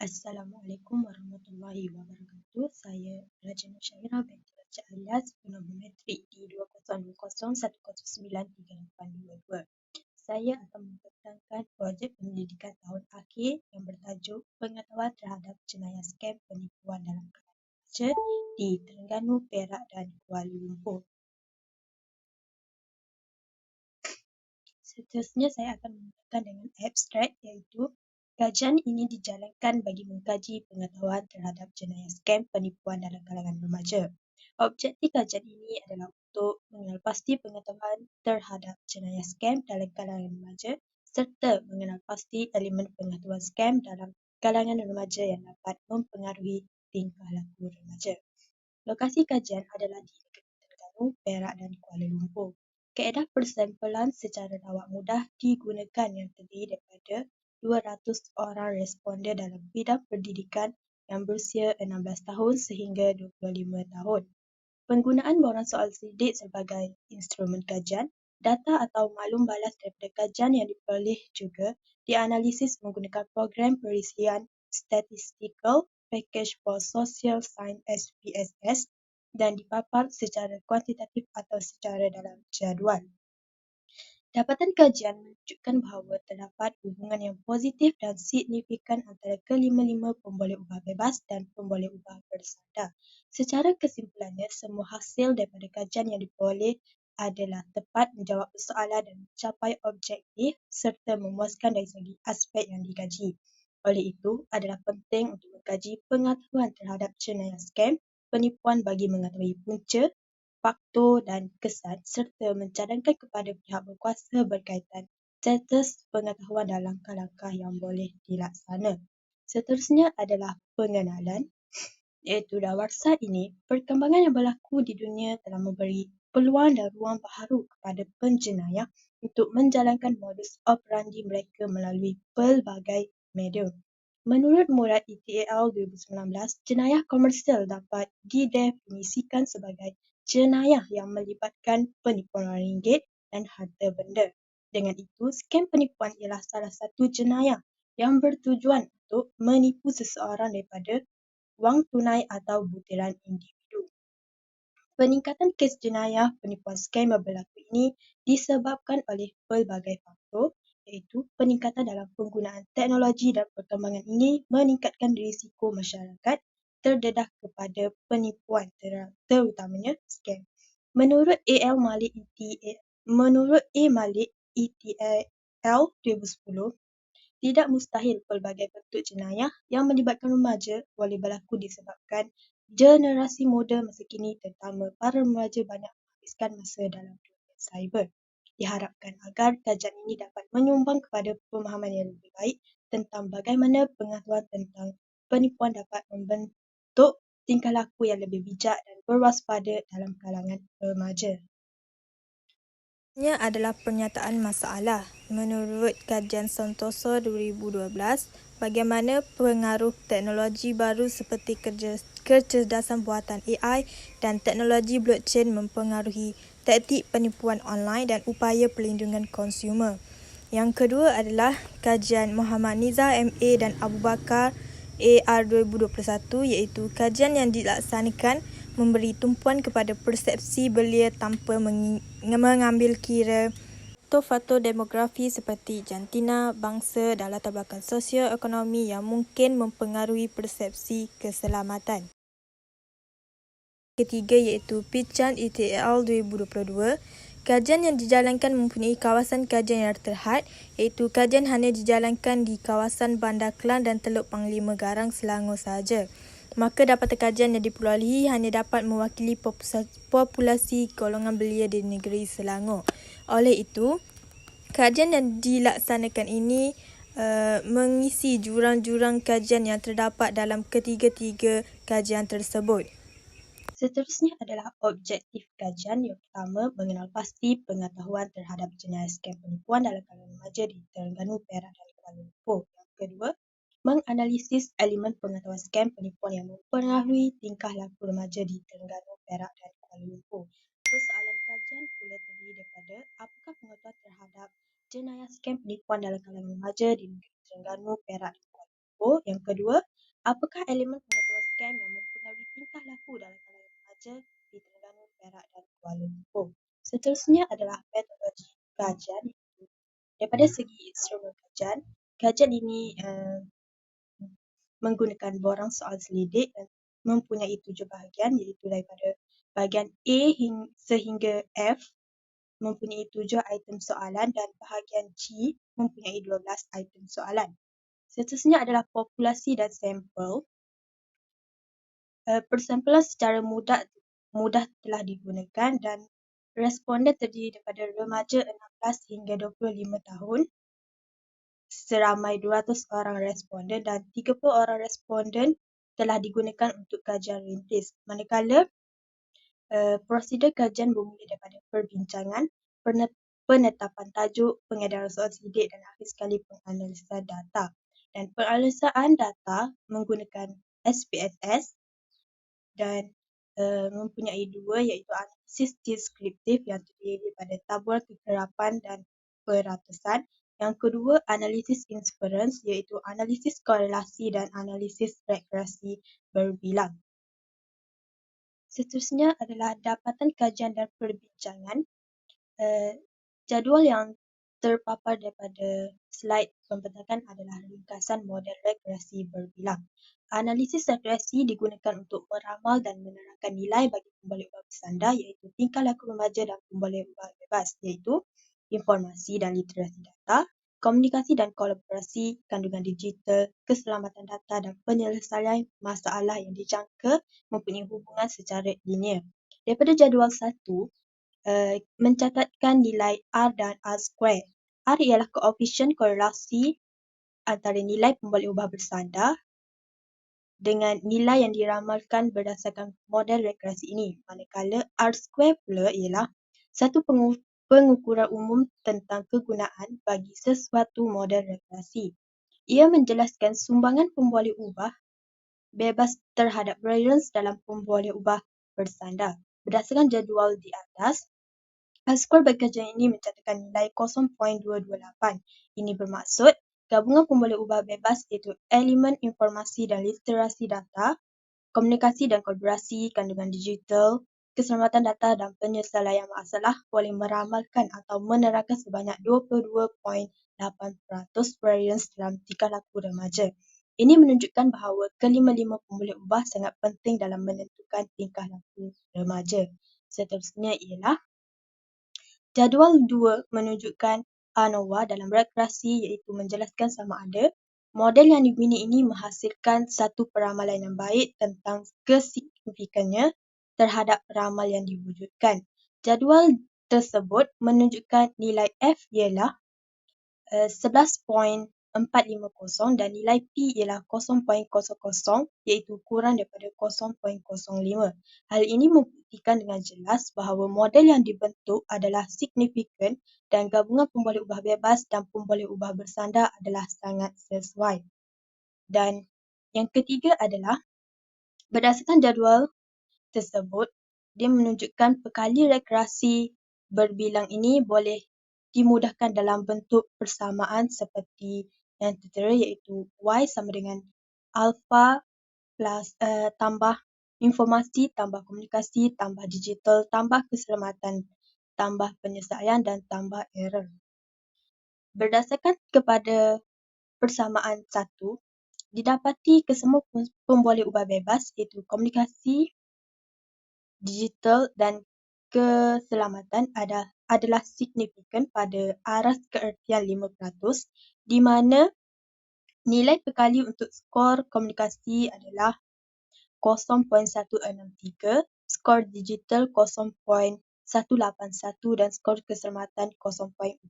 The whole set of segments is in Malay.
Assalamualaikum warahmatullahi wabarakatuh. Saya Raja Nusyairah binti Raja Alias bernombor metrik D2001093822. Saya akan membentangkan projek penyelidikan tahun akhir yang bertajuk Pengetahuan terhadap Jenayah Skam Penipuan dalam kalangan remaja di Terengganu, Perak dan Kuala Lumpur. Seterusnya saya akan memulakan dengan abstrak, iaitu kajian ini dijalankan bagi mengkaji pengetahuan terhadap jenayah skam penipuan dalam kalangan remaja. Objektif kajian ini adalah untuk mengenal pasti pengetahuan terhadap jenayah skam dalam kalangan remaja serta mengenal pasti elemen pengetahuan skam dalam kalangan remaja yang dapat mempengaruhi tingkah laku remaja. Lokasi kajian adalah di negeri Terengganu, Perak dan Kuala Lumpur. Kaedah persampulan secara rawat mudah digunakan yang terdiri daripada 200 orang responden dalam bidang pendidikan yang berusia 16 tahun sehingga 25 tahun. Penggunaan borang soal sidik sebagai instrumen kajian, data atau maklum balas daripada kajian yang diperoleh juga dianalisis menggunakan program perisian Statistical Package for Social Science SPSS dan dipapar secara kuantitatif atau secara dalam jadual. Dapatan kajian menunjukkan bahawa terdapat hubungan yang positif dan signifikan antara kelima-lima pemboleh ubah bebas dan pemboleh ubah bersandar. Secara kesimpulannya, semua hasil daripada kajian yang diperoleh adalah tepat menjawab persoalan dan mencapai objektif serta memuaskan dari segi aspek yang dikaji. Oleh itu, adalah penting untuk mengkaji pengetahuan terhadap jenayah skam penipuan bagi mengetahui punca, faktor dan kesan serta mencadangkan kepada pihak berkuasa berkaitan status pengetahuan dan langkah-langkah yang boleh dilaksana. Seterusnya adalah pengenalan, iaitu dawarsa ini, perkembangan yang berlaku di dunia telah memberi peluang dan ruang baharu kepada penjenayah untuk menjalankan modus operandi mereka melalui pelbagai medium. Menurut Murad ETAL 2019, jenayah komersial dapat didefinisikan sebagai jenayah yang melibatkan penipuan wang ringgit dan harta benda. Dengan itu, skam penipuan ialah salah satu jenayah yang bertujuan untuk menipu seseorang daripada wang tunai atau butiran individu. Peningkatan kes jenayah penipuan skam yang berlaku ini disebabkan oleh pelbagai faktor, iaitu peningkatan dalam penggunaan teknologi dan perkembangan ini meningkatkan risiko masyarakat terdedah kepada penipuan terutamanya skam. Menurut A. Malik ETAL 2010, tidak mustahil pelbagai bentuk jenayah yang melibatkan remaja boleh berlaku disebabkan generasi muda masa kini, terutama para remaja, banyak menghabiskan masa dalam dunia cyber. Diharapkan agar kajian ini dapat menyumbang kepada pemahaman yang lebih baik tentang bagaimana pengetahuan tentang penipuan dapat membentuk tingkah laku yang lebih bijak dan berwaspada dalam kalangan remaja. Ini adalah pernyataan masalah. Menurut kajian Santoso 2012, bagaimana pengaruh teknologi baru seperti kecerdasan buatan AI dan teknologi blockchain mempengaruhi taktik penipuan online dan upaya perlindungan konsumer. Yang kedua adalah kajian Muhammad Nizar MA dan Abu Bakar AR 2021, iaitu kajian yang dilaksanakan memberi tumpuan kepada persepsi belia tanpa mengambil kira faktor demografi seperti jantina, bangsa dan latar belakang sosio-ekonomi yang mungkin mempengaruhi persepsi keselamatan. Ketiga iaitu Pichan ETAL 2022. Kajian yang dijalankan mempunyai kawasan kajian yang terhad, iaitu kajian hanya dijalankan di kawasan Bandar Kelang dan Teluk Panglima Garang, Selangor sahaja. Maka dapatan kajian yang diperolehi hanya dapat mewakili populasi golongan belia di negeri Selangor. Oleh itu, kajian yang dilaksanakan ini mengisi jurang-jurang kajian yang terdapat dalam ketiga-tiga kajian tersebut. Seterusnya adalah objektif kajian. Yang pertama, mengenal pasti pengetahuan terhadap jenayah skam penipuan dalam kalangan remaja di Terengganu, Perak dan Kuala Lumpur. Yang kedua, menganalisis elemen pengetahuan skam penipuan yang mempengaruhi tingkah laku remaja di Terengganu, Perak dan Kuala Lumpur. Persoalan kajian pula terdiri daripada apakah pengetahuan terhadap jenayah skam penipuan dalam kalangan remaja di negeri Terengganu, Perak dan Kuala Lumpur. Yang kedua, Apakah elemen pengetahuan scam yang mempengaruhi tingkah laku dalam kalangan remaja di Terengganu, Perak dan Kuala Lumpur? Seterusnya adalah metodologi kajian. Daripada segi instrumen kajian, kajian ini menggunakan borang soal selidik dan mempunyai 7 bahagian, iaitu daripada bahagian A sehingga F mempunyai 7 item soalan dan bahagian G mempunyai 12 item soalan. Seterusnya adalah populasi dan sampel. Persampulan secara mudah telah digunakan dan responden terdiri daripada remaja 16 hingga 25 tahun seramai 200 orang responden dan 30 orang responden telah digunakan untuk kajian rintis. Manakala prosedur kajian bermula daripada perbincangan, penetapan tajuk, pengedaran soal selidik dan akhir sekali penganalisan data. Dan penganalisan data menggunakan SPSS dan mempunyai 2 iaitu analisis deskriptif yang terdiri daripada taburan kekerapan dan peratusan. Yang kedua, analisis inference iaitu analisis korelasi dan analisis regresi berbilang. Seterusnya adalah dapatan kajian dan perbincangan. Jadual yang terpapar daripada slide pembentakan adalah ringkasan model regresi berbilang. Analisis regresi digunakan untuk meramal dan menerangkan nilai bagi pemboleh ubah bersandar iaitu tingkah laku remaja dan pemboleh ubah bebas iaitu informasi dan literasi data, komunikasi dan kolaborasi, kandungan digital, keselamatan data dan penyelesaian masalah yang dijangka mempunyai hubungan secara linear. Daripada jadual 1, mencatatkan nilai R dan R square. R ialah koefisien korelasi antara nilai pemboleh ubah bersandar dengan nilai yang diramalkan berdasarkan model regresi ini. Manakala R square pula ialah satu pengukuran umum tentang kegunaan bagi sesuatu model regresi. Ia menjelaskan sumbangan pemboleh ubah bebas terhadap varians dalam pemboleh ubah bersandar. Berdasarkan jadual di atas, skor bagi kajian ini mencatatkan nilai 0.228. Ini bermaksud gabungan pemboleh ubah bebas iaitu elemen informasi dan literasi data, komunikasi dan kolaborasi, kandungan digital, keselamatan data dan penyelesaian masalah boleh meramalkan atau menerangkan sebanyak 22.8% varians dalam tingkah laku remaja. Ini menunjukkan bahawa kelima-lima pemboleh ubah sangat penting dalam menentukan tingkah laku remaja. Seterusnya ialah jadual 2 menunjukkan ANOVA dalam regresi iaitu menjelaskan sama ada model yang dibina ini menghasilkan satu peramalan yang baik tentang kesignifikannya terhadad ramal yang diwujudkan. Jadual tersebut menunjukkan nilai F ialah 11.450 dan nilai P ialah 0.00 iaitu kurang daripada 0.05. Hal ini membuktikan dengan jelas bahawa model yang dibentuk adalah signifikan dan gabungan pemboleh ubah bebas dan pemboleh ubah bersandar adalah sangat sesuai. Dan yang ketiga adalah berdasarkan jadual tersebut, dia menunjukkan pekali regresi berbilang ini boleh dimudahkan dalam bentuk persamaan seperti yang tertera iaitu Y sama dengan alpha plus tambah informasi, tambah komunikasi, tambah digital, tambah keselamatan, tambah penyelesaian dan tambah error. Berdasarkan kepada persamaan 1, didapati kesemua pemboleh ubah bebas iaitu komunikasi, digital dan keselamatan adalah signifikan pada aras keertian 5%, di mana nilai pekali untuk skor komunikasi adalah 0.163, skor digital 0.181 dan skor keselamatan 0.407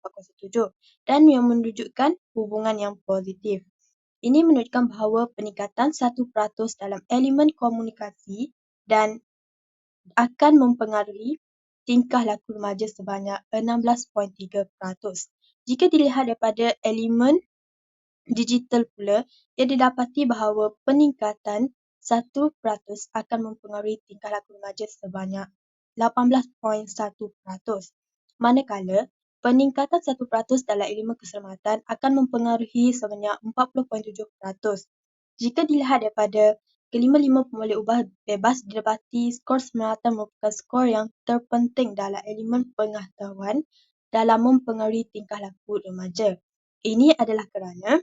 dan yang menunjukkan hubungan yang positif. Ini menunjukkan bahawa peningkatan 1% dalam elemen komunikasi dan akan mempengaruhi tingkah laku remaja sebanyak 16.3%. Jika dilihat daripada elemen digital pula, ia didapati bahawa peningkatan 1% akan mempengaruhi tingkah laku remaja sebanyak 18.1%. Manakala, peningkatan 1% dalam elemen keselamatan akan mempengaruhi sebanyak 40.7%. Jika dilihat daripada kelima-lima pemboleh ubah bebas didapati skor 900 merupakan skor yang terpenting dalam elemen pengetahuan dalam mempengaruhi tingkah laku remaja. Ini adalah kerana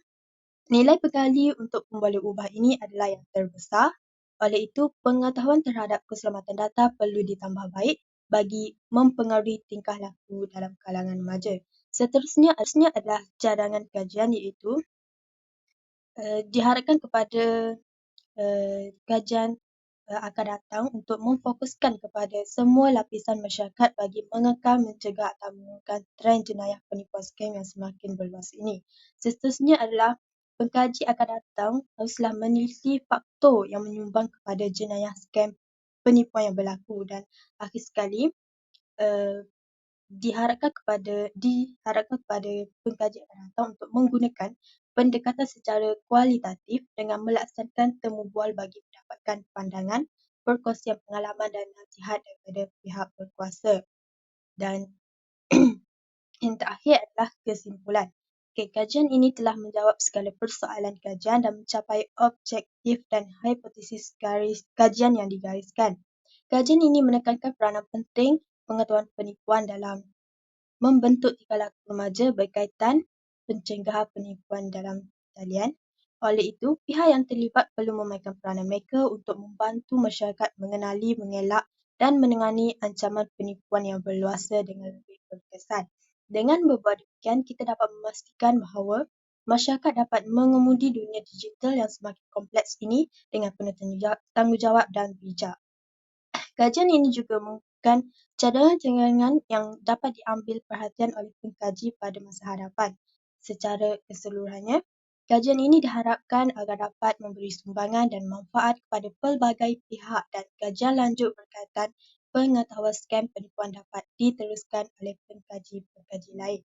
nilai pekali untuk pemboleh ubah ini adalah yang terbesar. Oleh itu, pengetahuan terhadap keselamatan data perlu ditambah baik bagi mempengaruhi tingkah laku dalam kalangan remaja. Seterusnya adalah cadangan kajian iaitu diharapkan kepada kajian akan datang untuk memfokuskan kepada semua lapisan masyarakat bagi mengekang, mencegah atau mengurangkan trend jenayah penipuan skam yang semakin berluas ini. Seterusnya adalah pengkaji akan datang haruslah meneliti faktor yang menyumbang kepada jenayah skam penipuan yang berlaku, dan akhir sekali diharapkan kepada pengkaji akan datang untuk menggunakan pendekatan secara kualitatif dengan melaksanakan temu bual bagi mendapatkan pandangan, perkongsian pengalaman dan nasihat daripada pihak berkuasa. Dan yang terakhir adalah kesimpulan. Kajian ini telah menjawab segala persoalan kajian dan mencapai objektif dan hipotesis kajian yang digariskan. Kajian ini menekankan peranan penting pengetahuan penipuan dalam membentuk tingkah laku remaja berkaitan pencegahan penipuan dalam talian. Oleh itu, pihak yang terlibat perlu memainkan peranan mereka untuk membantu masyarakat mengenali, mengelak dan menangani ancaman penipuan yang berluasa dengan lebih berkesan. Dengan berbuat demikian, kita dapat memastikan bahawa masyarakat dapat mengemudi dunia digital yang semakin kompleks ini dengan penuh tanggungjawab dan bijak. Kajian ini juga merupakan cadangan-cadangan yang dapat diambil perhatian oleh pengkaji pada masa hadapan. Secara keseluruhannya, kajian ini diharapkan agar dapat memberi sumbangan dan manfaat kepada pelbagai pihak, dan kajian lanjut berkaitan pengetahuan skam penipuan dapat diteruskan oleh pengkaji-pengkaji lain.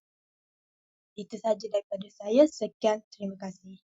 Itu sahaja daripada saya. Sekian, terima kasih.